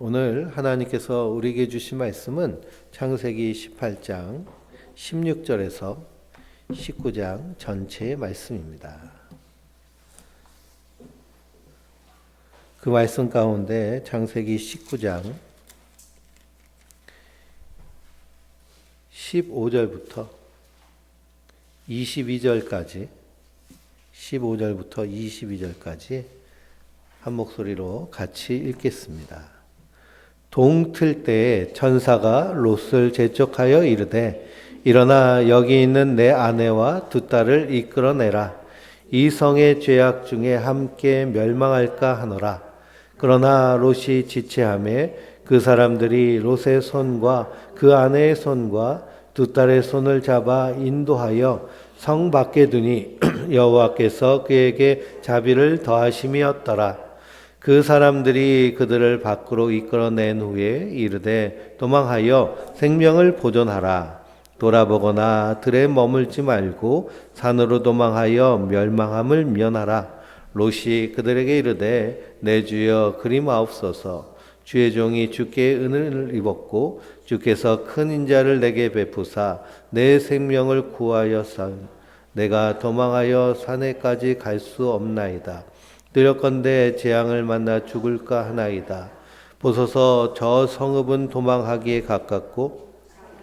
오늘 하나님께서 우리에게 주신 말씀은 창세기 18장 16절에서 19장 전체의 말씀입니다. 그 말씀 가운데 창세기 19장 15절부터 22절까지 한 목소리로 같이 읽겠습니다. 동틀 때에 천사가 롯을 재촉하여 이르되 일어나 여기 있는 내 아내와 두 딸을 이끌어내라. 이 성의 죄악 중에 함께 멸망할까 하노라. 그러나 롯이 지체하매 그 사람들이 롯의 손과 그 아내의 손과 두 딸의 손을 잡아 인도하여 성 밖에 두니 여호와께서 그에게 자비를 더하심이었더라. 그 사람들이 그들을 밖으로 이끌어낸 후에 이르되 도망하여 생명을 보존하라. 돌아보거나 들에 머물지 말고 산으로 도망하여 멸망함을 면하라. 롯이 그들에게 이르되 내 주여 그리마옵소서. 주의 종이 주께 은혜를 입었고 주께서 큰 인자를 내게 베푸사 내 생명을 구하였사. 내가 도망하여 산에까지 갈 수 없나이다. 두렵건대 재앙을 만나 죽을까 하나이다. 보소서 저 성읍은 도망하기에 가깝고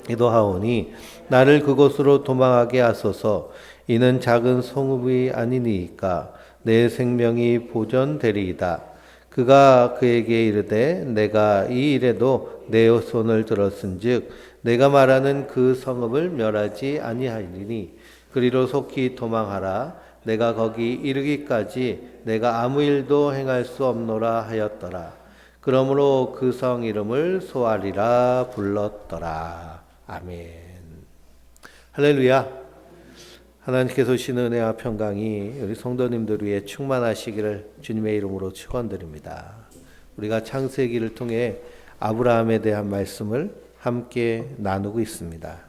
기도하오니 나를 그곳으로 도망하게 하소서. 이는 작은 성읍이 아니니까 내 생명이 보존되리이다. 그가 그에게 이르되 내가 이 일에도 내 손을 들었은즉 내가 말하는 그 성읍을 멸하지 아니하리니 그리로 속히 도망하라. 내가 거기 이르기까지 내가 아무 일도 행할 수 없노라 하였더라. 그러므로 그 성 이름을 소알이라 불렀더라. 아멘. 할렐루야. 하나님께서 주시는 은혜와 평강이 우리 성도님들 위해 충만하시기를 주님의 이름으로 축원드립니다. 우리가 창세기를 통해 아브라함에 대한 말씀을 함께 나누고 있습니다.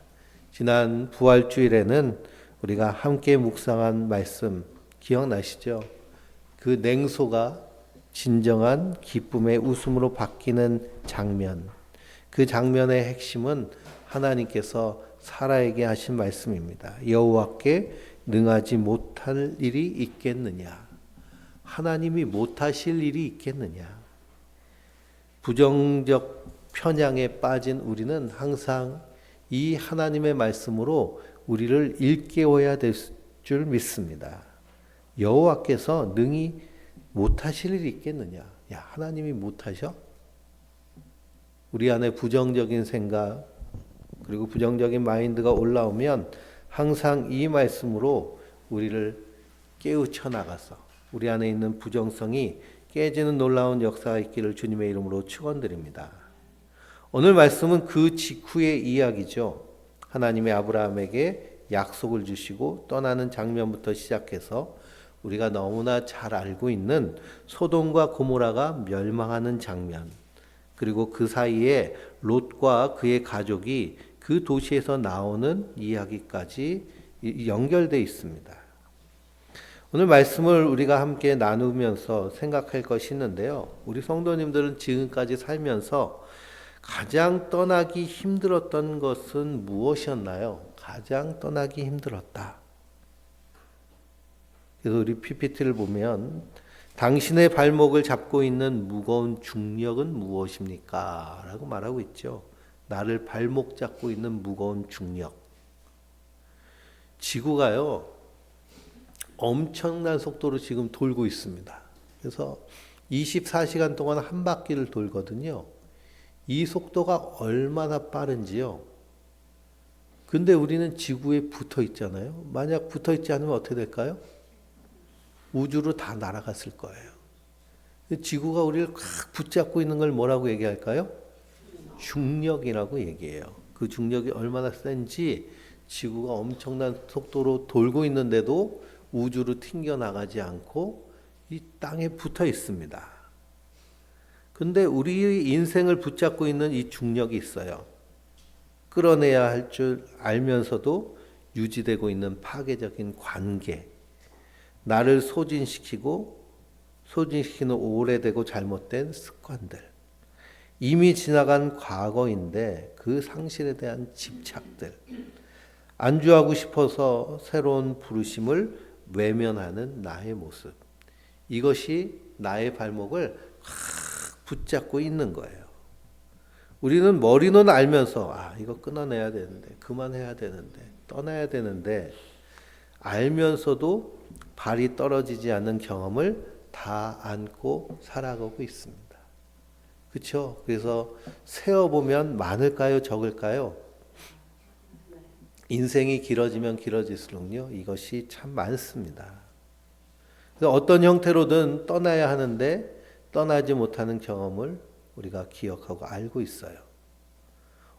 지난 부활주일에는 우리가 함께 묵상한 말씀 기억나시죠? 그 냉소가 진정한 기쁨의 웃음으로 바뀌는 장면. 그 장면의 핵심은 하나님께서 사라에게 하신 말씀입니다. 여호와께 능하지 못할 일이 있겠느냐? 하나님이 못하실 일이 있겠느냐? 부정적 편향에 빠진 우리는 항상 이 하나님의 말씀으로 우리를 일깨워야 될 줄 믿습니다. 여호와께서 능히 못하실 일이 있겠느냐? 야, 하나님이 못하셔? 우리 안에 부정적인 생각 그리고 부정적인 마인드가 올라오면 항상 이 말씀으로 우리를 깨우쳐 나가서 우리 안에 있는 부정성이 깨지는 놀라운 역사가 있기를 주님의 이름으로 축원드립니다. 오늘 말씀은 그 직후의 이야기죠. 하나님의 아브라함에게 약속을 주시고 떠나는 장면부터 시작해서 우리가 너무나 잘 알고 있는 소돔과 고모라가 멸망하는 장면, 그리고 그 사이에 롯과 그의 가족이 그 도시에서 나오는 이야기까지 연결되어 있습니다. 오늘 말씀을 우리가 함께 나누면서 생각할 것이 있는데요. 우리 성도님들은 지금까지 살면서 가장 떠나기 힘들었던 것은 무엇이었나요? 가장 떠나기 힘들었다. 그래서 우리 PPT를 보면 당신의 발목을 잡고 있는 무거운 중력은 무엇입니까? 라고 말하고 있죠. 나를 발목 잡고 있는 무거운 중력. 지구가요, 엄청난 속도로 지금 돌고 있습니다. 그래서 24시간 동안 한 바퀴를 돌거든요. 이 속도가 얼마나 빠른지요. 근데 우리는 지구에 붙어 있잖아요. 만약 붙어 있지 않으면 어떻게 될까요? 우주로 다 날아갔을 거예요. 지구가 우리를 꽉 붙잡고 있는 걸 뭐라고 얘기할까요? 중력이라고 얘기해요. 그 중력이 얼마나 센지 지구가 엄청난 속도로 돌고 있는데도 우주로 튕겨나가지 않고 이 땅에 붙어 있습니다. 근데 우리의 인생을 붙잡고 있는 이 중력이 있어요. 끌어내야 할 줄 알면서도 유지되고 있는 파괴적인 관계. 나를 소진시키는 오래되고 잘못된 습관들. 이미 지나간 과거인데 그 상실에 대한 집착들, 안주하고 싶어서 새로운 부르심을 외면하는 나의 모습, 이것이 나의 발목을 확 붙잡고 있는 거예요. 우리는 머리는 알면서 이거 끊어내야 되는데, 그만해야 되는데, 떠나야 되는데, 알면서도 발이 떨어지지 않는 경험을 다 안고 살아가고 있습니다. 그렇죠? 그래서 세어보면 많을까요? 적을까요? 인생이 길어지면 길어질수록요, 이것이 참 많습니다. 그래서 어떤 형태로든 떠나야 하는데 떠나지 못하는 경험을 우리가 기억하고 알고 있어요.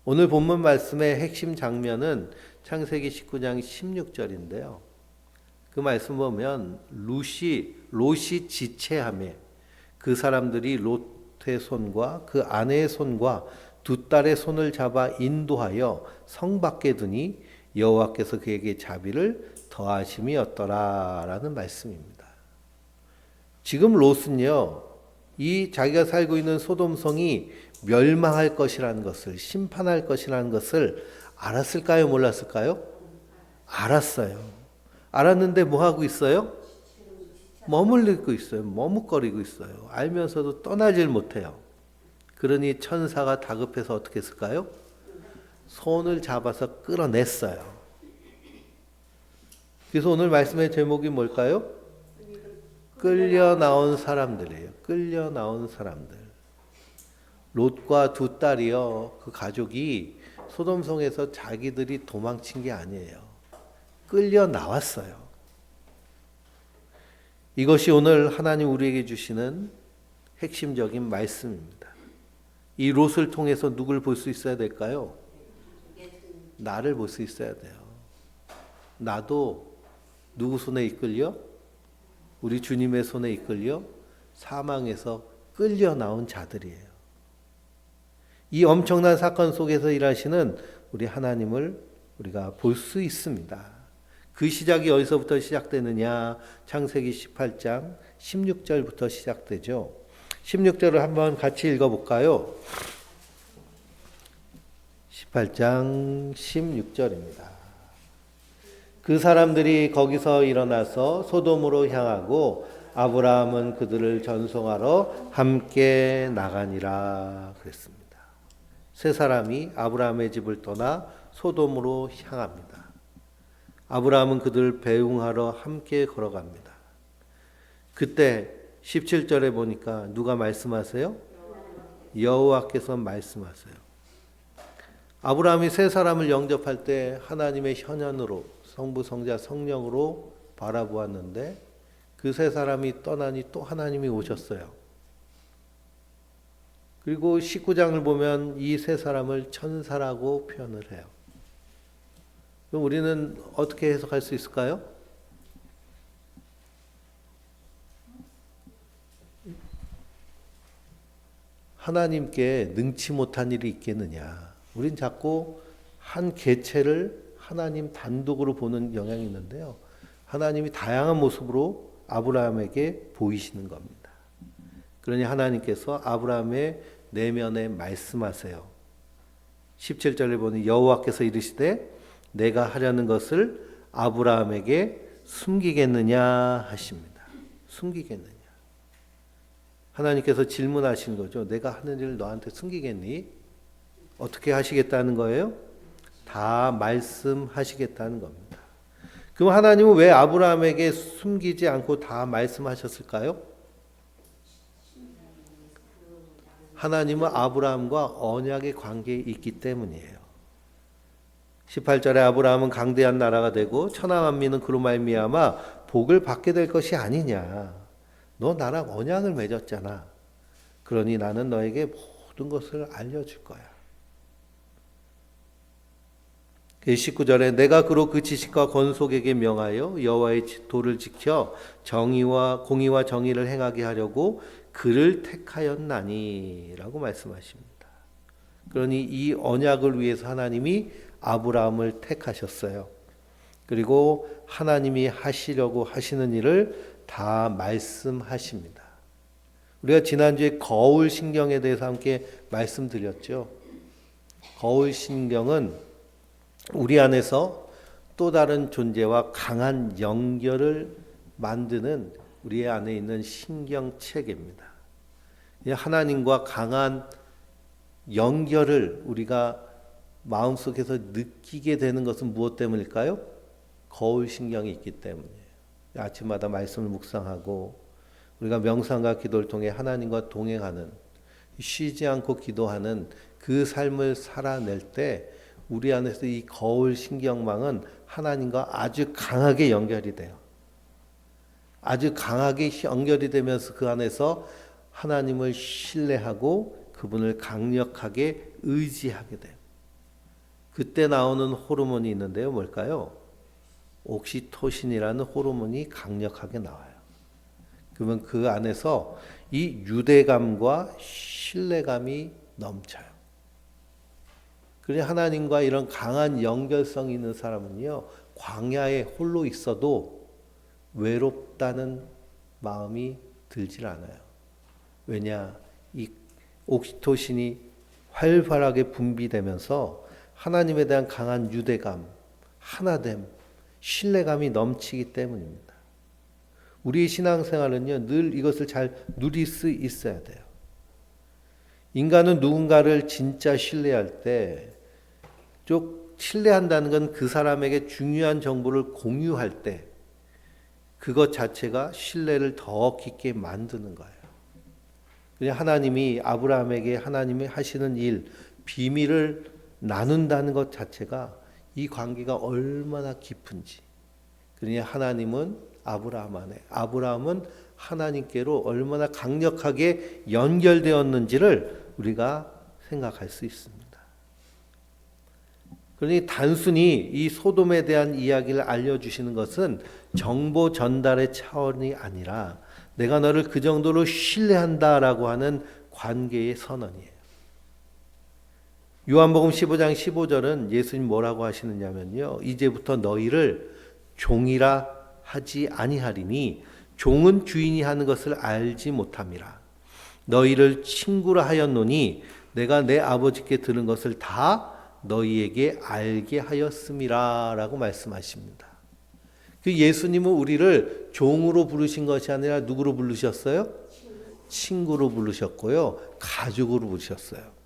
오늘 본문 말씀의 핵심 장면은 창세기 19장 16절인데요. 그 말씀 보면 롯이 지체하며 그 사람들이 롯의 손과 그 아내의 손과 두 딸의 손을 잡아 인도하여 성 밖에 두니 여호와께서 그에게 자비를 더하심이었더라라는 말씀입니다. 지금 롯은요, 이 자기가 살고 있는 소돔성이 멸망할 것이라는 것을, 심판할 것이라는 것을 알았을까요? 몰랐을까요? 알았어요. 알았는데 뭐 하고 있어요? 머물리고 있어요. 머뭇거리고 있어요. 알면서도 떠나질 못해요. 그러니 천사가 다급해서 어떻게 했을까요? 손을 잡아서 끌어냈어요. 그래서 오늘 말씀의 제목이 뭘까요? 끌려 나온 사람들이에요. 끌려 나온 사람들. 롯과 두 딸이요, 그 가족이 소돔성에서 자기들이 도망친 게 아니에요. 끌려 나왔어요. 이것이 오늘 하나님 우리에게 주시는 핵심적인 말씀입니다. 이 롯을 통해서 누굴 볼 수 있어야 될까요? 나를 볼 수 있어야 돼요. 나도 누구 손에 이끌려? 우리 주님의 손에 이끌려 사망에서 끌려 나온 자들이에요. 이 엄청난 사건 속에서 일하시는 우리 하나님을 우리가 볼 수 있습니다. 그 시작이 어디서부터 시작되느냐? 창세기 18장 16절부터 시작되죠. 16절을 한번 같이 읽어볼까요? 18장 16절입니다. 그 사람들이 거기서 일어나서 소돔으로 향하고 아브라함은 그들을 전송하러 함께 나가니라 그랬습니다. 세 사람이 아브라함의 집을 떠나 소돔으로 향합니다. 아브라함은 그들을 배웅하러 함께 걸어갑니다. 그때 17절에 보니까 누가 말씀하세요? 여호와께서 말씀하세요. 아브라함이 세 사람을 영접할 때 하나님의 현현으로 성부, 성자, 성령으로 바라보았는데 그 세 사람이 떠나니 또 하나님이 오셨어요. 그리고 19장을 보면 이 세 사람을 천사라고 표현을 해요. 그럼 우리는 어떻게 해석할 수 있을까요? 하나님께 능치 못한 일이 있겠느냐. 우린 자꾸 한 개체를 하나님 단독으로 보는 경향이 있는데요. 하나님이 다양한 모습으로 아브라함에게 보이시는 겁니다. 그러니 하나님께서 아브라함의 내면에 말씀하세요. 17절에 보니 여호와께서 이르시되 내가 하려는 것을 아브라함에게 숨기겠느냐 하십니다. 숨기겠느냐. 하나님께서 질문하시는 거죠. 내가 하는 일을 너한테 숨기겠니? 어떻게 하시겠다는 거예요? 다 말씀하시겠다는 겁니다. 그럼 하나님은 왜 아브라함에게 숨기지 않고 다 말씀하셨을까요? 하나님은 아브라함과 언약의 관계에 있기 때문이에요. 18절에 아브라함은 강대한 나라가 되고 천하 만민은 그로 말미암아 복을 받게 될 것이 아니냐. 너 나랑 언약을 맺었잖아. 그러니 나는 너에게 모든 것을 알려줄 거야. 19절에 내가 그로 그 지식과 권속에게 명하여 여호와의 도를 지켜 공의와 정의를 행하게 하려고 그를 택하였나니 라고 말씀하십니다. 그러니 이 언약을 위해서 하나님이 아브라함을 택하셨어요. 그리고 하나님이 하시려고 하시는 일을 다 말씀하십니다. 우리가 지난주에 거울 신경에 대해서 함께 말씀드렸죠. 거울 신경은 우리 안에서 또 다른 존재와 강한 연결을 만드는 우리 안에 있는 신경체계입니다. 하나님과 강한 연결을 우리가 마음속에서 느끼게 되는 것은 무엇 때문일까요? 거울 신경이 있기 때문이에요. 아침마다 말씀을 묵상하고 우리가 명상과 기도를 통해 하나님과 동행하는, 쉬지 않고 기도하는 그 삶을 살아낼 때 우리 안에서 이 거울 신경망은 하나님과 아주 강하게 연결이 돼요. 아주 강하게 연결이 되면서 그 안에서 하나님을 신뢰하고 그분을 강력하게 의지하게 돼요. 그때 나오는 호르몬이 있는데요. 뭘까요? 옥시토신이라는 호르몬이 강력하게 나와요. 그러면 그 안에서 이 유대감과 신뢰감이 넘쳐요. 그래서 하나님과 이런 강한 연결성이 있는 사람은요, 광야에 홀로 있어도 외롭다는 마음이 들질 않아요. 왜냐? 이 옥시토신이 활발하게 분비되면서 하나님에 대한 강한 유대감, 하나됨, 신뢰감이 넘치기 때문입니다. 우리의 신앙생활은요, 늘 이것을 잘 누릴 수 있어야 돼요. 인간은 누군가를 진짜 신뢰할 때, 쭉 신뢰한다는 건 그 사람에게 중요한 정보를 공유할 때, 그것 자체가 신뢰를 더 깊게 만드는 거예요. 하나님이 아브라함에게 하나님이 하시는 일, 비밀을 나눈다는 것 자체가 이 관계가 얼마나 깊은지. 그러니 하나님은 아브라함 안에, 아브라함은 하나님께로 얼마나 강력하게 연결되었는지를 우리가 생각할 수 있습니다. 그러니 단순히 이 소돔에 대한 이야기를 알려주시는 것은 정보 전달의 차원이 아니라 내가 너를 그 정도로 신뢰한다라고 하는 관계의 선언이에요. 요한복음 15장 15절은 예수님 뭐라고 하시느냐면요. 이제부터 너희를 종이라 하지 아니하리니 종은 주인이 하는 것을 알지 못함이라. 너희를 친구라 하였노니 내가 내 아버지께 들은 것을 다 너희에게 알게 하였음이라 라고 말씀하십니다. 그 예수님은 우리를 종으로 부르신 것이 아니라 누구로 부르셨어요? 친구로 부르셨고요. 가족으로 부르셨어요.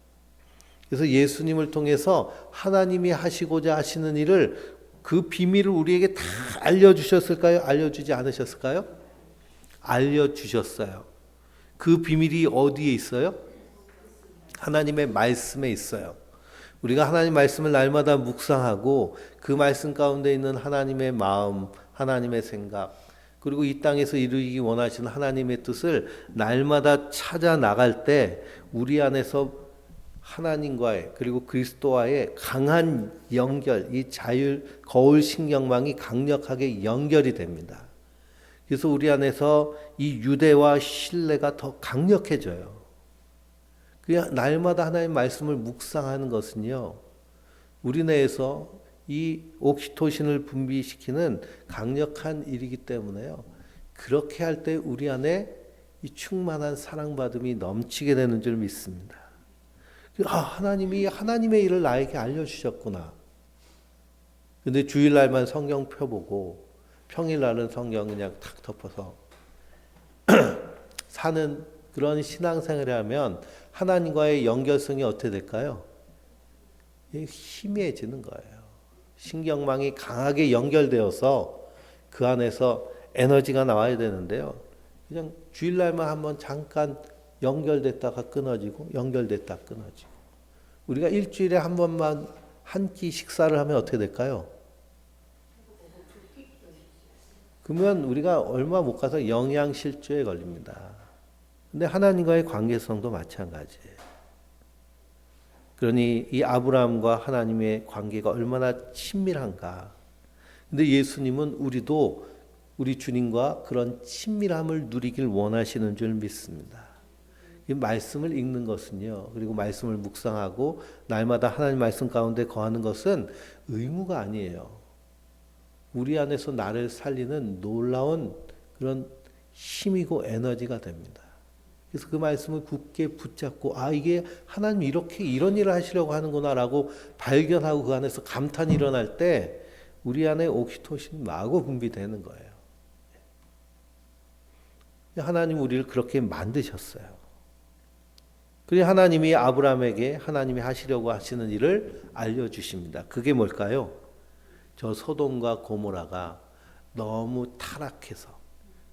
그래서 예수님을 통해서 하나님이 하시고자 하시는 일을 그 비밀을 우리에게 다 알려주셨을까요? 알려주지 않으셨을까요? 알려주셨어요. 그 비밀이 어디에 있어요? 하나님의 말씀에 있어요. 우리가 하나님 말씀을 날마다 묵상하고 그 말씀 가운데 있는 하나님의 마음, 하나님의 생각, 그리고 이 땅에서 이루기 원하시는 하나님의 뜻을 날마다 찾아 나갈 때 우리 안에서 하나님과의 그리고 그리스도와의 강한 연결, 이 거울 신경망이 강력하게 연결이 됩니다. 그래서 우리 안에서 이 유대와 신뢰가 더 강력해져요. 그냥 날마다 하나님의 말씀을 묵상하는 것은요, 우리 내에서 이 옥시토신을 분비시키는 강력한 일이기 때문에요. 그렇게 할 때 우리 안에 이 충만한 사랑받음이 넘치게 되는 줄 믿습니다. 하나님이 하나님의 일을 나에게 알려주셨구나. 근데 주일날만 성경 펴보고 평일날은 성경 그냥 탁 덮어서 사는 그런 신앙생활을 하면 하나님과의 연결성이 어떻게 될까요? 희미해지는 거예요. 신경망이 강하게 연결되어서 그 안에서 에너지가 나와야 되는데요. 그냥 주일날만 한번 잠깐 연결됐다가 끊어지고 연결됐다 끊어지고. 우리가 일주일에 한 번만 한 끼 식사를 하면 어떻게 될까요? 그러면 우리가 얼마 못 가서 영양실조에 걸립니다. 근데 하나님과의 관계성도 마찬가지예요. 그러니 이 아브라함과 하나님의 관계가 얼마나 친밀한가. 근데 예수님은 우리도 우리 주님과 그런 친밀함을 누리길 원하시는 줄 믿습니다. 이 말씀을 읽는 것은요, 그리고 말씀을 묵상하고 날마다 하나님 말씀 가운데 거하는 것은 의무가 아니에요. 우리 안에서 나를 살리는 놀라운 그런 힘이고 에너지가 됩니다. 그래서 그 말씀을 굳게 붙잡고 이게 하나님 이렇게 이런 일을 하시려고 하는구나라고 발견하고 그 안에서 감탄이 일어날 때 우리 안에 옥시토신 마구 분비되는 거예요. 하나님 우리를 그렇게 만드셨어요. 그리고 하나님이 아브라함에게 하나님이 하시려고 하시는 일을 알려주십니다. 그게 뭘까요? 저 소돔과 고모라가 너무 타락해서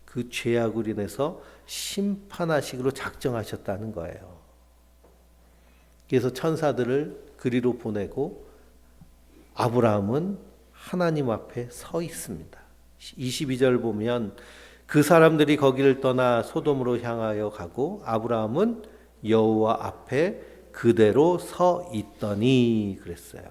그 죄악으로 인해서 심판하시기로 작정하셨다는 거예요. 그래서 천사들을 그리로 보내고 아브라함은 하나님 앞에 서 있습니다. 22절 보면 그 사람들이 거기를 떠나 소돔으로 향하여 가고 아브라함은 여호와 앞에 그대로 서 있더니 그랬어요.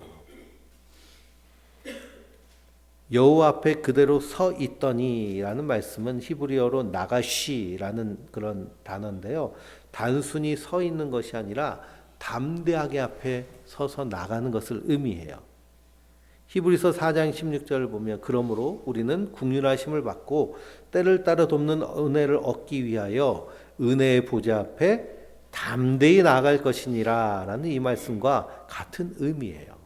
여호와 앞에 그대로 서 있더니라는 말씀은 히브리어로 나가시라는 그런 단어인데요. 단순히 서 있는 것이 아니라 담대하게 앞에 서서 나가는 것을 의미해요. 히브리서 4장 16절을 보면 그러므로 우리는 긍휼하심을 받고 때를 따라 돕는 은혜를 얻기 위하여 은혜의 보좌 앞에 담대히 나아갈 것이니라 라는 이 말씀과 같은 의미예요.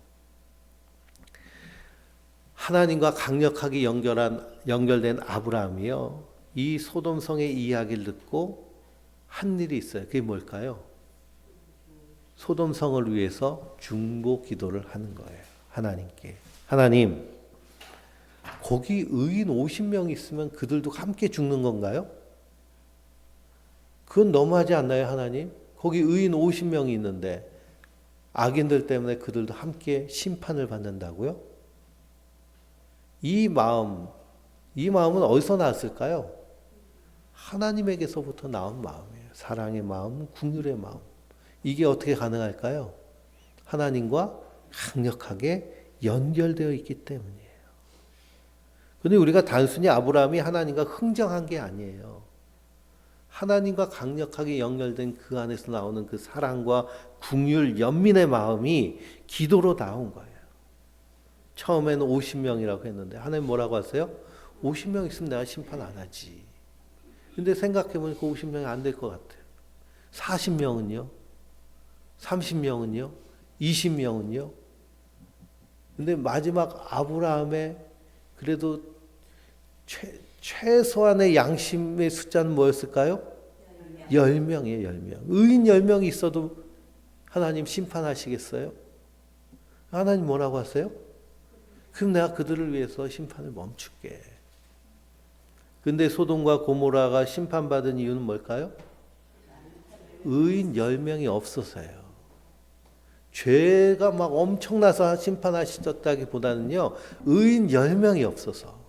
하나님과 강력하게 연결된 아브라함이요. 이 소돔성의 이야기를 듣고 한 일이 있어요. 그게 뭘까요? 소돔성을 위해서 중보 기도를 하는 거예요. 하나님께. 하나님, 거기 의인 50명 있으면 그들도 함께 죽는 건가요? 그건 너무하지 않나요, 하나님? 거기 의인 50명이 있는데 악인들 때문에 그들도 함께 심판을 받는다고요? 이 마음은 어디서 나왔을까요? 하나님에게서부터 나온 마음이에요. 사랑의 마음, 긍휼의 마음. 이게 어떻게 가능할까요? 하나님과 강력하게 연결되어 있기 때문이에요. 그런데 우리가 단순히 아브라함이 하나님과 흥정한 게 아니에요. 하나님과 강력하게 연결된 그 안에서 나오는 그 사랑과 긍휼, 연민의 마음이 기도로 나온 거예요. 처음에는 50명이라고 했는데 하나님 뭐라고 하세요? 50명 있으면 내가 심판 안 하지. 근데 생각해보니까 50명이 안 될 것 같아요. 40명은요? 30명은요? 20명은요? 근데 마지막 아브라함의 그래도 최소한의 양심의 숫자는 뭐였을까요? 10명이에요, 10명. 의인 10명이 있어도 하나님 심판하시겠어요? 하나님 뭐라고 하세요? 그럼 내가 그들을 위해서 심판을 멈출게. 근데 소돔과 고모라가 심판받은 이유는 뭘까요? 의인 10명이 없어서요. 죄가 막 엄청나서 심판하셨다기보다는요, 의인 10명이 없어서.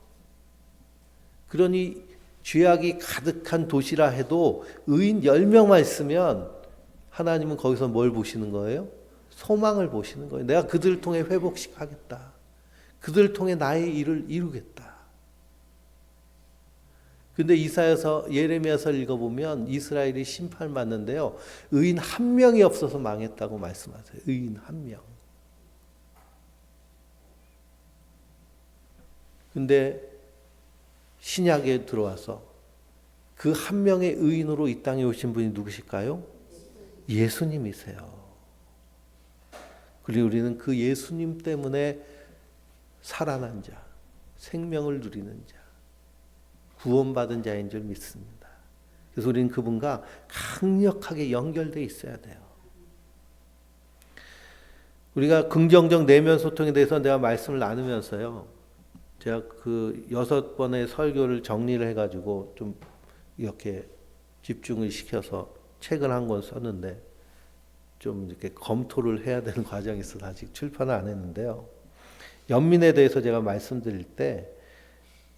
그러니 죄악이 가득한 도시라 해도 의인 10명만 있으면 하나님은 거기서 뭘 보시는 거예요? 소망을 보시는 거예요. 내가 그들을 통해 회복시키겠다. 그들을 통해 나의 일을 이루겠다. 근데 예레미야서 읽어보면 이스라엘이 심판받는데요. 의인 한 명이 없어서 망했다고 말씀하세요. 의인 한 명. 근데 신약에 들어와서 그 한 명의 의인으로 이 땅에 오신 분이 누구실까요? 예수님이세요. 그리고 우리는 그 예수님 때문에 살아난 자, 생명을 누리는 자, 구원받은 자인 줄 믿습니다. 그래서 우리는 그분과 강력하게 연결되어 있어야 돼요. 우리가 긍정적 내면 소통에 대해서 내가 말씀을 나누면서요. 제가 그 6번의 설교를 정리를 해가지고 좀 이렇게 집중을 시켜서 책을 한 권 썼는데 좀 이렇게 검토를 해야 되는 과정이 있어서 아직 출판을 안 했는데요. 연민에 대해서 제가 말씀드릴 때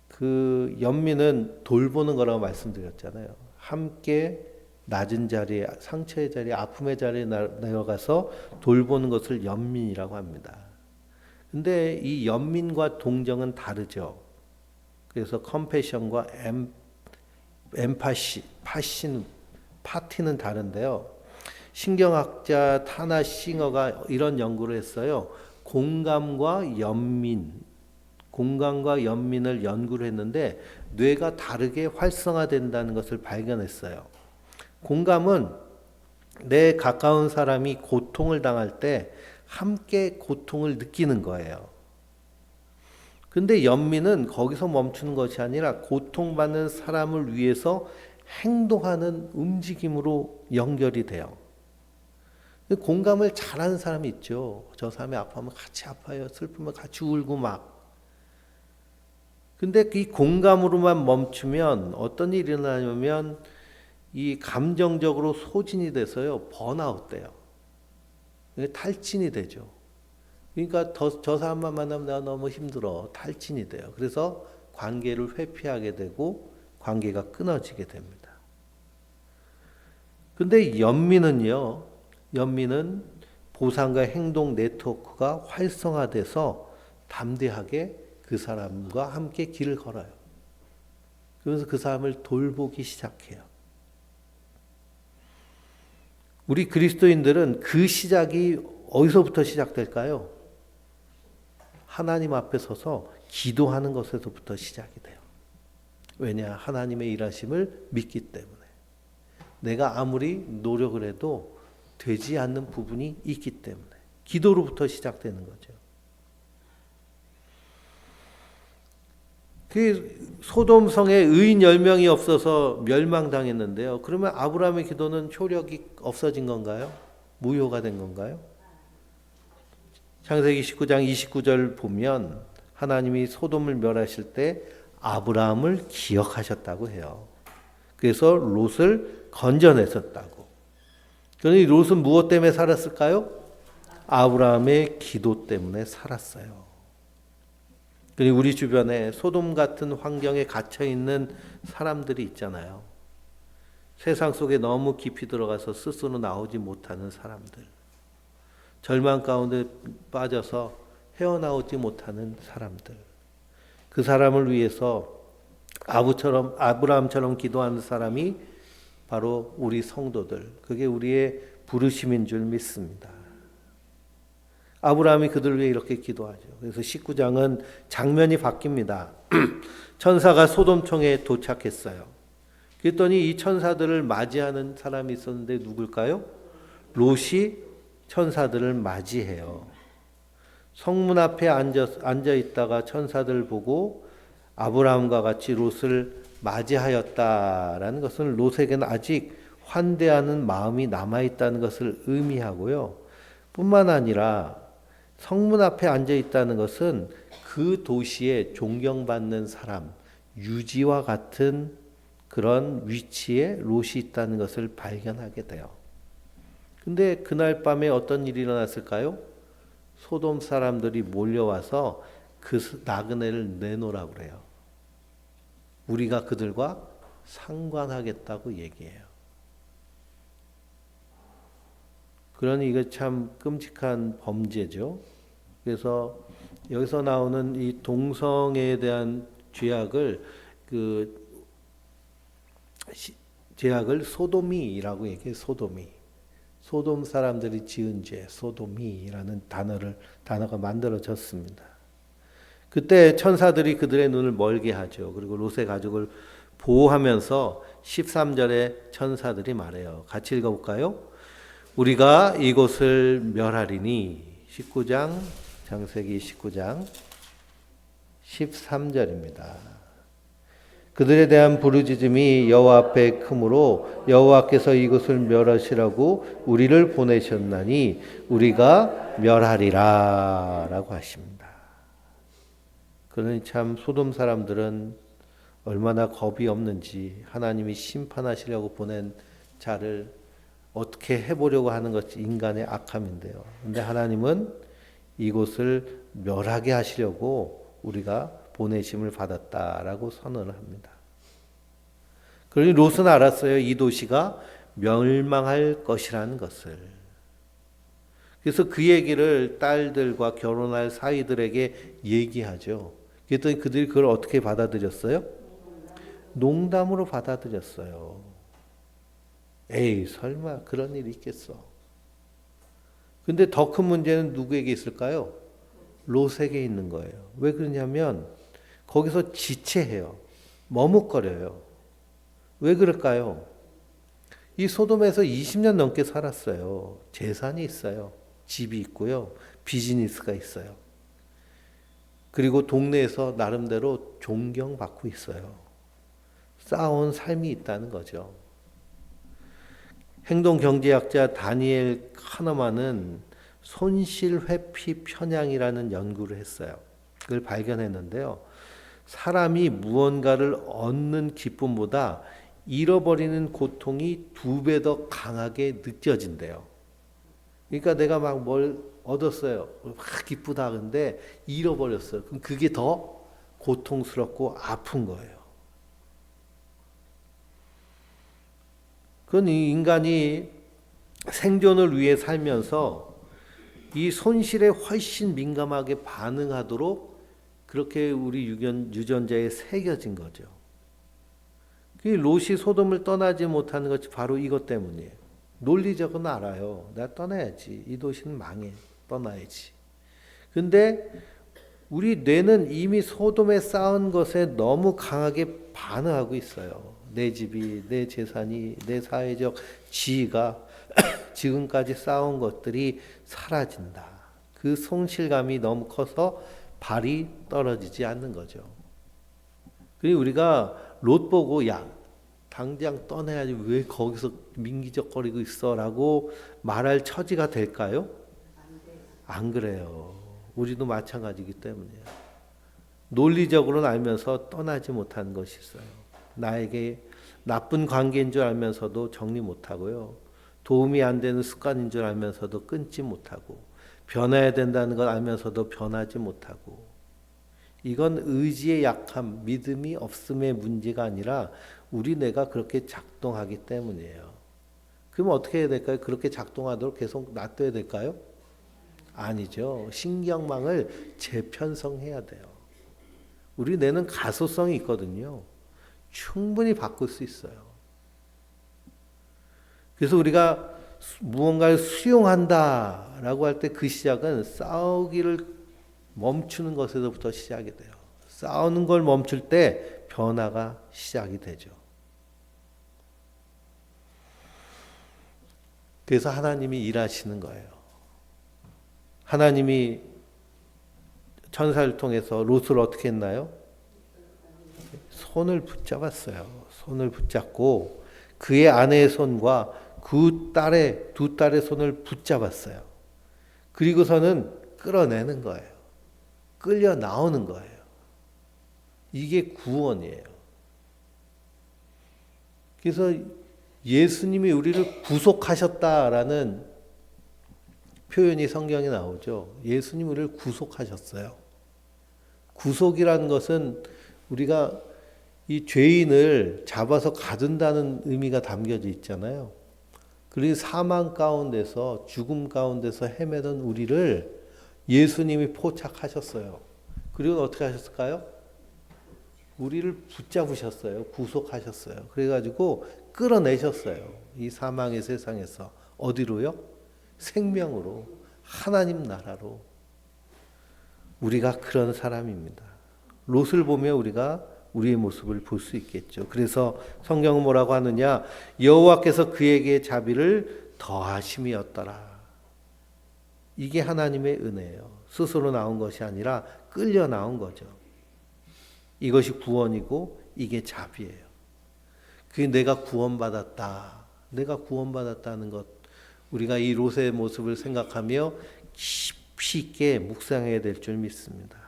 그 연민은 돌보는 거라고 말씀드렸잖아요. 함께 낮은 자리에, 상처의 자리에, 아픔의 자리에 내려가서 돌보는 것을 연민이라고 합니다. 근데 이 연민과 동정은 다르죠. 그래서 컴패션과 파티는 다른데요. 신경학자 타나 싱어가 이런 연구를 했어요. 공감과 연민을 연구를 했는데 뇌가 다르게 활성화된다는 것을 발견했어요. 공감은 내 가까운 사람이 고통을 당할 때 함께 고통을 느끼는 거예요. 근데 연민은 거기서 멈추는 것이 아니라 고통받는 사람을 위해서 행동하는 움직임으로 연결이 돼요. 공감을 잘하는 사람이 있죠. 저 사람이 아파하면 같이 아파요. 슬프면 같이 울고 막. 근데 이 공감으로만 멈추면 어떤 일이 일어나냐면 이 감정적으로 소진이 돼서요. 번아웃 돼요. 탈진이 되죠. 그러니까 저 사람만 만나면 내가 너무 힘들어. 탈진이 돼요. 그래서 관계를 회피하게 되고 관계가 끊어지게 됩니다. 근데 연민은 보상과 행동 네트워크가 활성화돼서 담대하게 그 사람과 함께 길을 걸어요. 그래서 그 사람을 돌보기 시작해요. 우리 그리스도인들은 그 시작이 어디서부터 시작될까요? 하나님 앞에 서서 기도하는 것에서부터 시작이 돼요. 왜냐? 하나님의 일하심을 믿기 때문에. 내가 아무리 노력을 해도 되지 않는 부분이 있기 때문에. 기도로부터 시작되는 거죠. 그 소돔성에 의인 10명이 없어서 멸망당했는데요. 그러면 아브라함의 기도는 효력이 없어진 건가요? 무효가 된 건가요? 창세기 19장 29절 보면 하나님이 소돔을 멸하실 때 아브라함을 기억하셨다고 해요. 그래서 롯을 건져내셨다고. 그러니 롯은 무엇 때문에 살았을까요? 아브라함의 기도 때문에 살았어요. 우리 주변에 소돔 같은 환경에 갇혀 있는 사람들이 있잖아요. 세상 속에 너무 깊이 들어가서 스스로 나오지 못하는 사람들. 절망 가운데 빠져서 헤어나오지 못하는 사람들. 그 사람을 위해서 아브라함처럼 기도하는 사람이 바로 우리 성도들. 그게 우리의 부르심인 줄 믿습니다. 아브라함이 그들 위해 이렇게 기도하죠. 그래서 19장은 장면이 바뀝니다. 천사가 소돔청에 도착했어요. 그랬더니 이 천사들을 맞이하는 사람이 있었는데 누굴까요? 롯이 천사들을 맞이해요. 성문 앞에 앉아 있다가 천사들 보고 아브라함과 같이 롯을 맞이하였다라는 것은 롯에게는 아직 환대하는 마음이 남아있다는 것을 의미하고요. 뿐만 아니라 성문 앞에 앉아 있다는 것은 그 도시에 존경받는 사람, 유지와 같은 그런 위치에 롯이 있다는 것을 발견하게 돼요. 근데 그날 밤에 어떤 일이 일어났을까요? 소돔 사람들이 몰려와서 그 나그네를 내놓으라고 그래요. 우리가 그들과 상관하겠다고 얘기해요. 그러니 이거 참 끔찍한 범죄죠. 그래서 여기서 나오는 이 동성애에 대한 죄악을 소도미라고 얘기해요. 소돔 사람들이 지은 죄, 소도미라는 단어가 만들어졌습니다. 그때 천사들이 그들의 눈을 멀게 하죠. 그리고 롯의 가족을 보호하면서 13절에 천사들이 말해요. 같이 읽어볼까요? 우리가 이곳을 멸하리니 19장 창세기 19장 13절입니다. 그들에 대한 부르짖음이 여호와 앞에 크므로 여호와께서 이곳을 멸하시라고 우리를 보내셨나니 우리가 멸하리라 라고 하십니다. 그러니 참 소돔 사람들은 얼마나 겁이 없는지 하나님이 심판하시려고 보낸 자를 어떻게 해보려고 하는 것이 인간의 악함인데요. 그런데 하나님은 이곳을 멸하게 하시려고 우리가 보내심을 받았다라고 선언을 합니다. 그러니 롯은 알았어요. 이 도시가 멸망할 것이라는 것을. 그래서 그 얘기를 딸들과 결혼할 사이들에게 얘기하죠. 그랬더니 그들이 그걸 어떻게 받아들였어요? 농담으로 받아들였어요. 에이, 설마 그런 일이 있겠어. 근데 더 큰 문제는 누구에게 있을까요? 롯에게 있는 거예요. 왜 그러냐면 거기서 지체해요. 머뭇거려요. 왜 그럴까요? 이 소돔에서 20년 넘게 살았어요. 재산이 있어요. 집이 있고요. 비즈니스가 있어요. 그리고 동네에서 나름대로 존경받고 있어요. 쌓아온 삶이 있다는 거죠. 행동경제학자 다니엘 카너만은 손실회피 편향이라는 연구를 했어요. 그걸 발견했는데요. 사람이 무언가를 얻는 기쁨보다 잃어버리는 고통이 2배 더 강하게 느껴진대요. 그러니까 내가 막 뭘 얻었어요. 막 기쁘다. 근데 잃어버렸어요. 그럼 그게 더 고통스럽고 아픈 거예요. 그건 인간이 생존을 위해 살면서 이 손실에 훨씬 민감하게 반응하도록 그렇게 우리 유전자에 새겨진 거죠. 롯이 소돔을 떠나지 못하는 것이 바로 이것 때문이에요. 논리적으로 알아요. 내가 떠나야지. 이 도시는 망해. 떠나야지. 근데 우리 뇌는 이미 소돔에 쌓은 것에 너무 강하게 반응하고 있어요. 내 집이, 내 재산이, 내 사회적 지위가 지금까지 쌓은 것들이 사라진다. 그 손실감이 너무 커서 발이 떨어지지 않는 거죠. 그리고 우리가 롯 보고 야 당장 떠나야지 왜 거기서 민기적거리고 있어라고 말할 처지가 될까요? 안 그래요. 우리도 마찬가지이기 때문이에요. 논리적으로는 알면서 떠나지 못하는 것이 있어요. 나에게 나쁜 관계인 줄 알면서도 정리 못하고요. 도움이 안 되는 습관인 줄 알면서도 끊지 못하고 변해야 된다는 걸 알면서도 변하지 못하고 이건 의지의 약함, 믿음이 없음의 문제가 아니라 우리 뇌가 그렇게 작동하기 때문이에요. 그럼 어떻게 해야 될까요? 그렇게 작동하도록 계속 놔둬야 될까요? 아니죠. 신경망을 재편성해야 돼요. 우리 뇌는 가소성이 있거든요. 충분히 바꿀 수 있어요. 그래서 우리가 무언가를 수용한다라고 할 때 그 시작은 싸우기를 멈추는 것에서부터 시작이 돼요. 싸우는 걸 멈출 때 변화가 시작이 되죠. 그래서 하나님이 일하시는 거예요. 하나님이 천사를 통해서 롯을 어떻게 했나요? 손을 붙잡았어요. 손을 붙잡고 그의 아내의 손과 두 딸의 손을 붙잡았어요. 그리고서는 끌어내는 거예요. 끌려 나오는 거예요. 이게 구원이에요. 그래서 예수님이 우리를 구속하셨다라는 표현이 성경에 나오죠. 예수님이 우리를 구속하셨어요. 구속이라는 것은 우리가 이 죄인을 잡아서 가둔다는 의미가 담겨져 있잖아요. 그리고 사망 가운데서 죽음 가운데서 헤매던 우리를 예수님이 포착하셨어요. 그리고 어떻게 하셨을까요? 우리를 붙잡으셨어요. 구속하셨어요. 그래가지고 끌어내셨어요. 이 사망의 세상에서. 어디로요? 생명으로. 하나님 나라로. 우리가 그런 사람입니다. 롯을 보며 우리가 우리의 모습을 볼 수 있겠죠. 그래서 성경은 뭐라고 하느냐? 여호와께서 그에게 자비를 더하심이었더라. 이게 하나님의 은혜예요. 스스로 나온 것이 아니라 끌려 나온 거죠. 이것이 구원이고 이게 자비예요. 그게 내가 구원받았다. 내가 구원받았다는 것. 우리가 이 롯의 모습을 생각하며 깊이 있게 묵상해야 될 줄 믿습니다.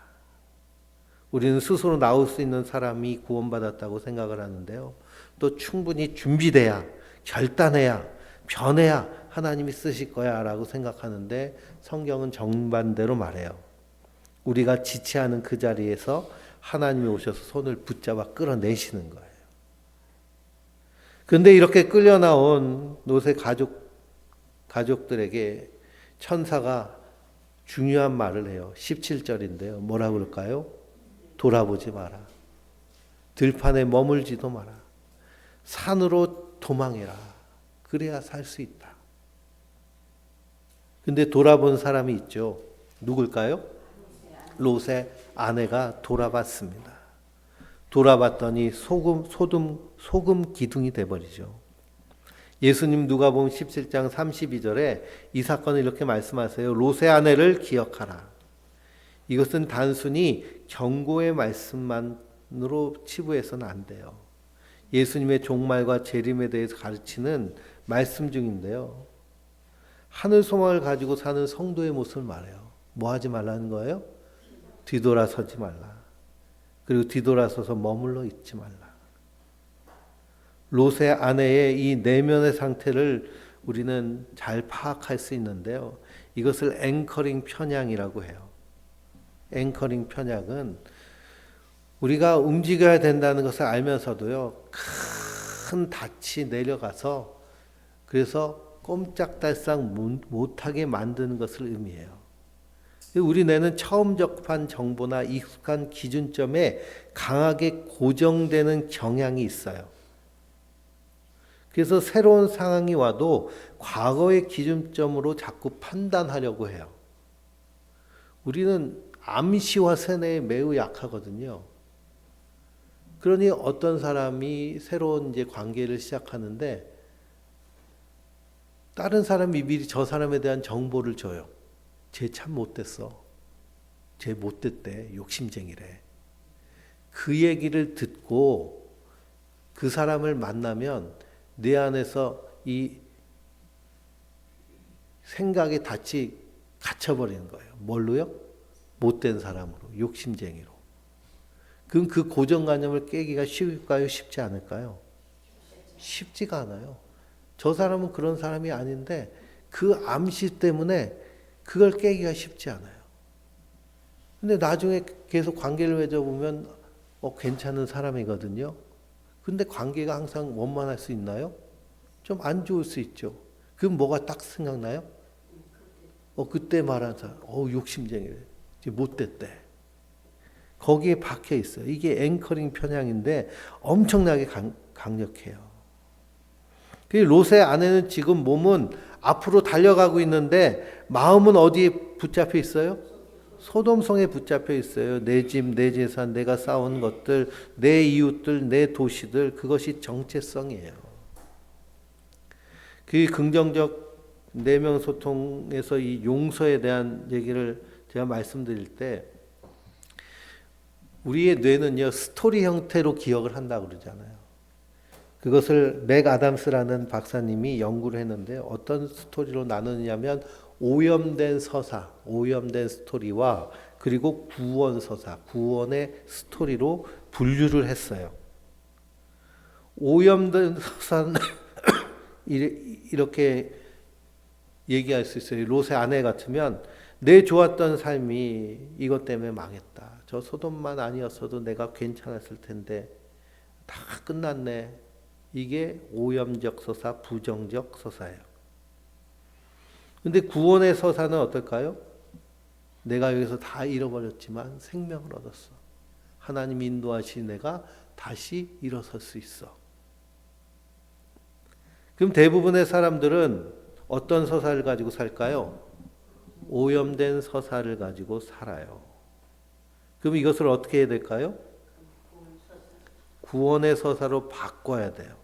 우리는 스스로 나올 수 있는 사람이 구원받았다고 생각을 하는데요. 또 충분히 준비돼야, 결단해야, 변해야 하나님이 쓰실 거야 라고 생각하는데 성경은 정반대로 말해요. 우리가 지체하는 그 자리에서 하나님이 오셔서 손을 붙잡아 끌어내시는 거예요. 그런데 이렇게 끌려 나온 롯의 가족들에게 천사가 중요한 말을 해요. 17절인데요. 뭐라고 그럴까요? 돌아보지 마라. 들판에 머물지도 마라. 산으로 도망해라. 그래야 살 수 있다. 근데 돌아본 사람이 있죠. 누굴까요? 롯의 아내가 돌아봤습니다. 돌아봤더니 소금 기둥이 돼버리죠. 예수님 누가복음 17장 32절에 이 사건을 이렇게 말씀하세요. 롯의 아내를 기억하라. 이것은 단순히 경고의 말씀만으로 치부해서는 안 돼요. 예수님의 종말과 재림에 대해서 가르치는 말씀 중인데요. 하늘 소망을 가지고 사는 성도의 모습을 말해요. 뭐 하지 말라는 거예요? 뒤돌아서지 말라. 그리고 뒤돌아서서 머물러 있지 말라. 롯의 아내의 이 내면의 상태를 우리는 잘 파악할 수 있는데요. 이것을 앵커링 편향이라고 해요. 앵커링 편향은 우리가 움직여야 된다는 것을 알면서도요, 큰 닻이 내려가서 그래서 꼼짝달싹 못하게 만드는 것을 의미해요. 우리 뇌는 처음 접한 정보나 익숙한 기준점에 강하게 고정되는 경향이 있어요. 그래서 새로운 상황이 와도 과거의 기준점으로 자꾸 판단하려고 해요. 우리는 암시와 세뇌에 매우 약하거든요. 그러니 어떤 사람이 새로운 이제 관계를 시작하는데 다른 사람이 미리 저 사람에 대한 정보를 줘요. 쟤 참 못됐어. 쟤 못됐대. 욕심쟁이래. 그 얘기를 듣고 그 사람을 만나면 내 안에서 이 생각의 닻이 갇혀버리는 거예요. 뭘로요? 못된 사람으로, 욕심쟁이로. 그럼 그 고정관념을 깨기가 쉬울까요? 쉽지 않을까요? 쉽지가 않아요. 저 사람은 그런 사람이 아닌데 그 암시 때문에 그걸 깨기가 쉽지 않아요. 근데 나중에 계속 관계를 맺어보면 괜찮은 사람이거든요. 근데 관계가 항상 원만할 수 있나요? 좀 안 좋을 수 있죠. 그럼 뭐가 딱 생각나요? 그때 말한 사람, 욕심쟁이래. 못됐대. 거기에 박혀 있어요. 이게 앵커링 편향인데 엄청나게 강력해요. 롯의 아내는 지금 몸은 앞으로 달려가고 있는데 마음은 어디에 붙잡혀 있어요? 소돔성에 붙잡혀 있어요. 내 집, 내 재산, 내가 쌓은 것들, 내 이웃들, 내 도시들, 그것이 정체성이에요. 그 긍정적 내면 소통에서 이 용서에 대한 얘기를 제가 말씀드릴 때 우리의 뇌는요, 스토리 형태로 기억을 한다고 그러잖아요. 그것을 맥 아담스라는 박사님이 연구를 했는데 어떤 스토리로 나누냐면 오염된 서사, 오염된 스토리와 그리고 구원 서사, 구원의 스토리로 분류를 했어요. 오염된 서사는 이렇게 얘기할 수 있어요. 롯의 아내 같으면 내 좋았던 삶이 이것 때문에 망했다. 저 소돔만 아니었어도 내가 괜찮았을 텐데 다 끝났네. 이게 오염적 서사, 부정적 서사예요. 근데 구원의 서사는 어떨까요? 내가 여기서 다 잃어버렸지만 생명을 얻었어. 하나님 인도하신 내가 다시 일어설 수 있어. 그럼 대부분의 사람들은 어떤 서사를 가지고 살까요? 오염된 서사를 가지고 살아요. 그럼 이것을 어떻게 해야 될까요? 구원의 서사로 바꿔야 돼요.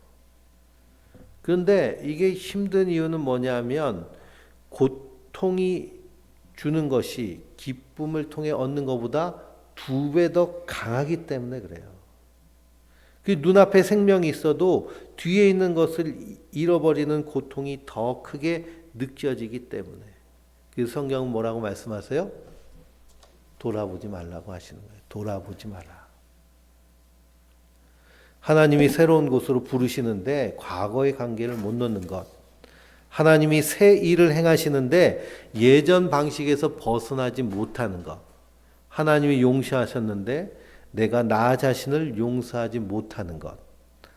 그런데 이게 힘든 이유는 뭐냐면 고통이 주는 것이 기쁨을 통해 얻는 것보다 2배 더 강하기 때문에 그래요. 그 눈앞에 생명이 있어도 뒤에 있는 것을 잃어버리는 고통이 더 크게 느껴지기 때문에. 그래서 성경은 뭐라고 말씀하세요? 돌아보지 말라고 하시는 거예요. 돌아보지 마라. 하나님이 새로운 곳으로 부르시는데 과거의 관계를 못 놓는 것. 하나님이 새 일을 행하시는데 예전 방식에서 벗어나지 못하는 것. 하나님이 용서하셨는데 내가 나 자신을 용서하지 못하는 것.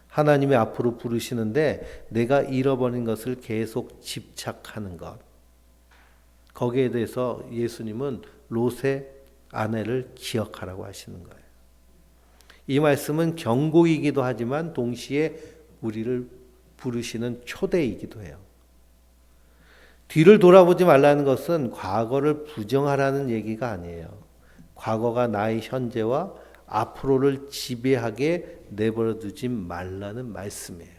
하나님이 앞으로 부르시는데 내가 잃어버린 것을 계속 집착하는 것. 거기에 대해서 예수님은 롯의 아내를 기억하라고 하시는 거예요. 이 말씀은 경고이기도 하지만 동시에 우리를 부르시는 초대이기도 해요. 뒤를 돌아보지 말라는 것은 과거를 부정하라는 얘기가 아니에요. 과거가 나의 현재와 앞으로를 지배하게 내버려 두지 말라는 말씀이에요.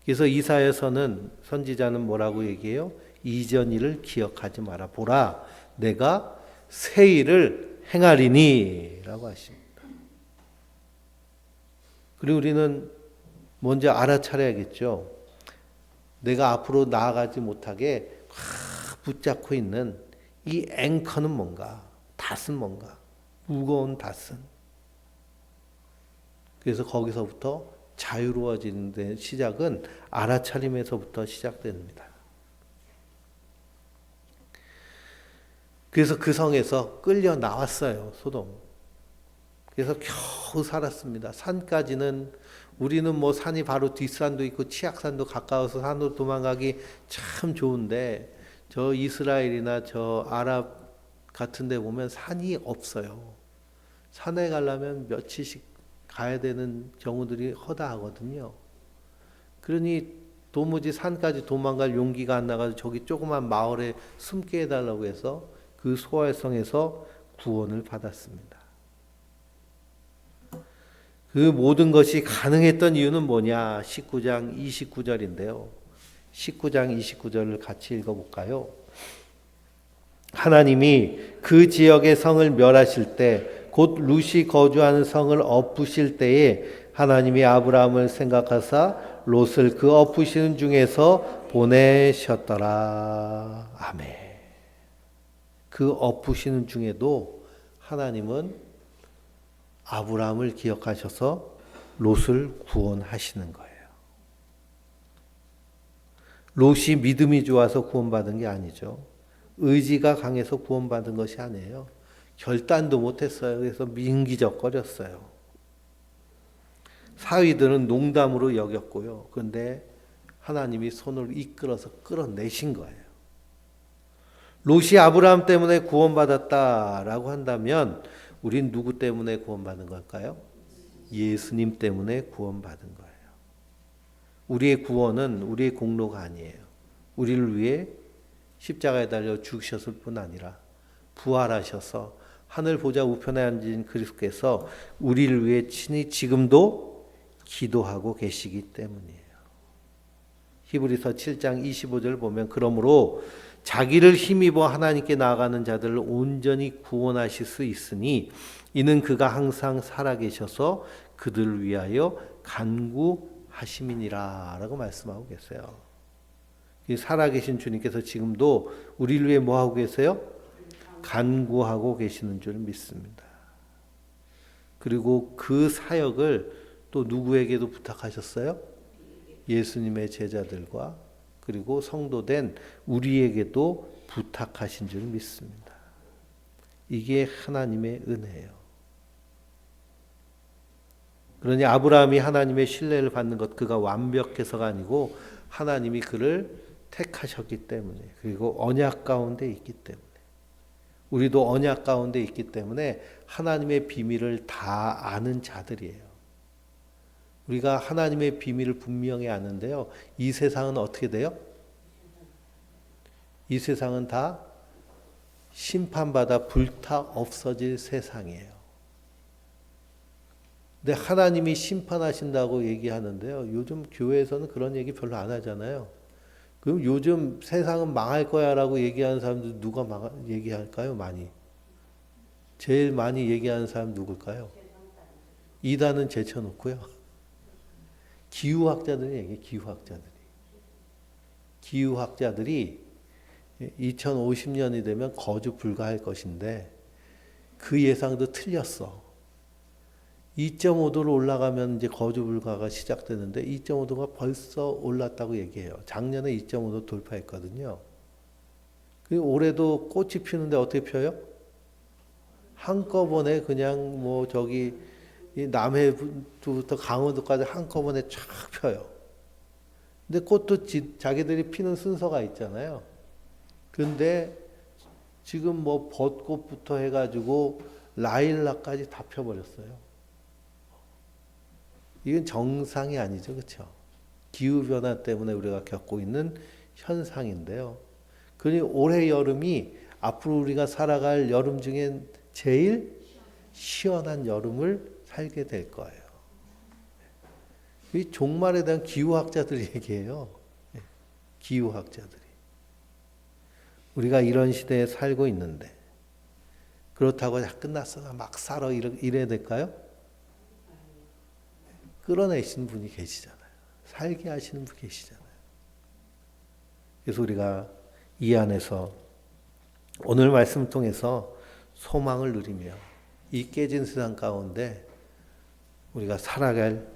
그래서 이사야서는 선지자는 뭐라고 얘기해요? 이전 일을 기억하지 마라. 보라, 내가 새 일을 행하리니 라고 하십니다. 그리고 우리는 먼저 알아차려야겠죠. 내가 앞으로 나아가지 못하게 붙잡고 있는 이 앵커는 뭔가, 닷은 뭔가, 무거운 닷은. 그래서 거기서부터 자유로워지는 데 시작은 알아차림에서부터 시작됩니다. 그래서 그 성에서 끌려 나왔어요, 소돔. 그래서 겨우 살았습니다. 산까지는 우리는 뭐 산이 바로 뒷산도 있고 치악산도 가까워서 산으로 도망가기 참 좋은데 저 이스라엘이나 저 아랍 같은 데 보면 산이 없어요. 산에 가려면 며칠씩 가야 되는 경우들이 허다하거든요. 그러니 도무지 산까지 도망갈 용기가 안 나가서 저기 조그만 마을에 숨게 해달라고 해서 그 소활성에서 구원을 받았습니다. 그 모든 것이 가능했던 이유는 뭐냐? 19장 29절인데요. 19장 29절을 같이 읽어볼까요? 하나님이 그 지역의 성을 멸하실 때, 곧 룻이 거주하는 성을 엎으실 때에 하나님이 아브라함을 생각하사 롯을 그 엎으시는 중에서 보내셨더라. 아멘. 그 엎으시는 중에도 하나님은 아브라함을 기억하셔서 롯을 구원하시는 거예요. 롯이 믿음이 좋아서 구원받은 게 아니죠. 의지가 강해서 구원받은 것이 아니에요. 결단도 못했어요. 그래서 민기적거렸어요. 사위들은 농담으로 여겼고요. 그런데 하나님이 손을 이끌어서 끌어내신 거예요. 롯이 아브라함 때문에 구원받았다라고 한다면 우린 누구 때문에 구원받은 걸까요? 예수님 때문에 구원받은 거예요. 우리의 구원은 우리의 공로가 아니에요. 우리를 위해 십자가에 달려 죽으셨을 뿐 아니라 부활하셔서 하늘 보좌 우편에 앉으신 그리스도께서 우리를 위해 친히 지금도 기도하고 계시기 때문이에요. 히브리서 7장 25절 보면 그러므로 자기를 힘입어 하나님께 나아가는 자들을 온전히 구원하실 수 있으니 이는 그가 항상 살아계셔서 그들을 위하여 간구하심이니라 라고 말씀하고 계세요. 살아계신 주님께서 지금도 우리를 위해 뭐하고 계세요? 간구하고 계시는 줄 믿습니다. 그리고 그 사역을 또 누구에게도 부탁하셨어요? 예수님의 제자들과 그리고 성도된 우리에게도 부탁하신 줄 믿습니다. 이게 하나님의 은혜예요. 그러니 아브라함이 하나님의 신뢰를 받는 것 그가 완벽해서가 아니고 하나님이 그를 택하셨기 때문에 그리고 언약 가운데 있기 때문에 우리도 언약 가운데 있기 때문에 하나님의 비밀을 다 아는 자들이에요. 우리가 하나님의 비밀을 분명히 아는데요. 이 세상은 어떻게 돼요? 이 세상은 다 심판받아 불타 없어질 세상이에요. 근데 하나님이 심판하신다고 얘기하는데요. 요즘 교회에서는 그런 얘기 별로 안 하잖아요. 그럼 요즘 세상은 망할 거야 라고 얘기하는 사람들 누가 얘기할까요? 많이. 제일 많이 얘기하는 사람 누굴까요? 이단은 제쳐놓고요. 기후학자들이 얘기해요. 기후학자들이 2050년이 되면 거주 불가할 것인데 그 예상도 틀렸어. 2.5도로 올라가면 이제 거주 불가가 시작되는데 2.5도가 벌써 올랐다고 얘기해요. 작년에 2.5도 돌파했거든요. 올해도 꽃이 피는데 어떻게 펴요? 한꺼번에 그냥 뭐 저기 남해부터 강원도까지 한꺼번에 쫙 펴요. 근데 꽃도 자기들이 피는 순서가 있잖아요. 근데 지금 뭐 벚꽃부터 해가지고 라일락까지 다 펴버렸어요. 이건 정상이 아니죠. 그렇죠? 기후변화 때문에 우리가 겪고 있는 현상인데요. 그러니 올해 여름이 앞으로 우리가 살아갈 여름 중에 제일 시원한 여름을 살게 될 거예요. 이 종말에 대한 기후학자들이 얘기해요. 예, 기후학자들이. 우리가 이런 시대에 살고 있는데 그렇다고 야 끝났어 막 살아 이래야 될까요? 끌어내신 분이 계시잖아요. 살게 하시는 분이 계시잖아요. 그래서 우리가 이 안에서 오늘 말씀을 통해서 소망을 누리며 이 깨진 세상 가운데 우리가 살아갈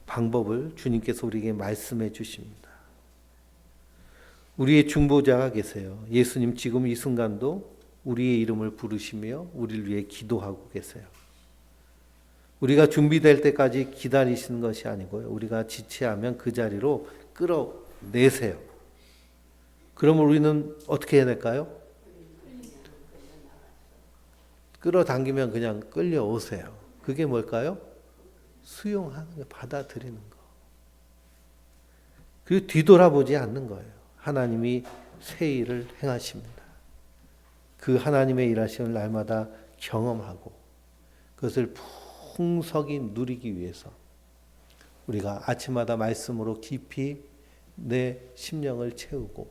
방법을 주님께서 우리에게 말씀해 주십니다. 우리의 중보자가 계세요. 예수님 지금 이 순간도 우리의 이름을 부르시며 우리를 위해 기도하고 계세요. 우리가 준비될 때까지 기다리시는 것이 아니고요. 우리가 지체하면 그 자리로 끌어내세요. 그러면 우리는 어떻게 해야 될까요? 끌어당기면 그냥 끌려오세요. 그게 뭘까요? 수용하는 거, 받아들이는 거. 그리고 뒤돌아보지 않는 거예요. 하나님이 새 일을 행하십니다. 그 하나님의 일하심을 날마다 경험하고 그것을 풍성히 누리기 위해서 우리가 아침마다 말씀으로 깊이 내 심령을 채우고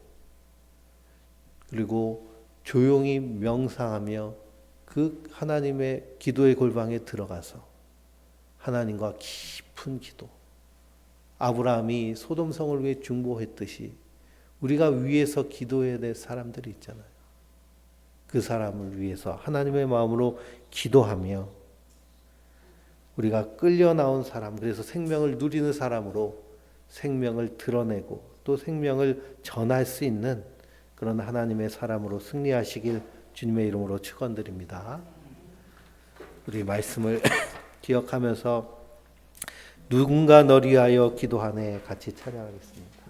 그리고 조용히 명상하며 그 하나님의 기도의 골방에 들어가서 하나님과 깊은 기도, 아브라함이 소돔성을 위해 중보했듯이 우리가 위에서 기도해야 될 사람들이 있잖아요. 그 사람을 위해서 하나님의 마음으로 기도하며 우리가 끌려 나온 사람, 그래서 생명을 누리는 사람으로 생명을 드러내고 또 생명을 전할 수 있는 그런 하나님의 사람으로 승리하시길 주님의 이름으로 축원드립니다. 우리 말씀을 기억하면서 누군가 너를 위하여 기도하네 같이 찬양하겠습니다.